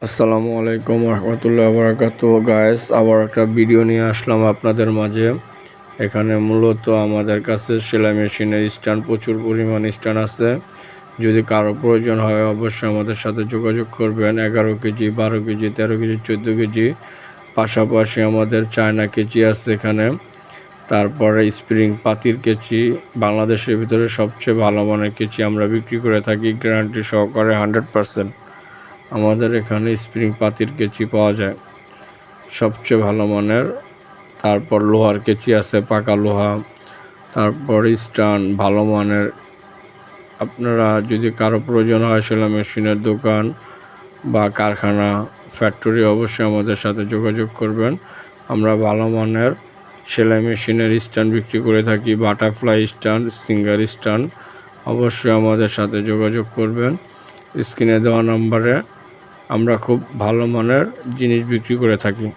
আসসালামু আলাইকুম রহমতুল্লাহ বারাকাতু গাইস, আবার একটা ভিডিও নিয়ে আসলাম আপনাদের মাঝে। এখানে মূলত আমাদের কাছে সেলাই মেশিনের স্ট্যান্ড প্রচুর পরিমাণ স্ট্যান্ড আছে। যদি কারো প্রয়োজন হয় অবশ্যই আমাদের সাথে যোগাযোগ করবেন। 11 কেজি, 12 কেজি, 13 কেজি, 14 কেজি, পাশাপাশি আমাদের চায়না কেজি আছে এখানে। তারপরে স্প্রিং পাতির কেচি, বাংলাদেশের ভিতরে সবচেয়ে ভালো মানের কেচি আমরা বিক্রি করে থাকি, গ্যারান্টি সহকারে 100%। আমাদের এখানে স্প্রিং পাতির কেচি পাওয়া যায় সবচেয়ে ভালো মানের। তারপর লোহার কেচি আছে, পাকা লোহা। তারপর স্ট্যান্ড ভালো মানের। আপনারা যদি কারো প্রয়োজন হয় সেলাই মেশিনের দোকান বা কারখানা, ফ্যাক্টরি, অবশ্যই আমাদের সাথে যোগাযোগ করবেন। আমরা ভালো মানের সেলাই মেশিনের স্ট্যান্ড বিক্রি করে থাকি, বাটারফ্লাই স্ট্যান্ড, সিঙ্গার স্ট্যান্ড। অবশ্যই আমাদের সাথে যোগাযোগ করবেন। স্ক্রিনে দেওয়া নম্বরে আমরা খুব ভালো মানের জিনিস বিক্রি করে থাকি।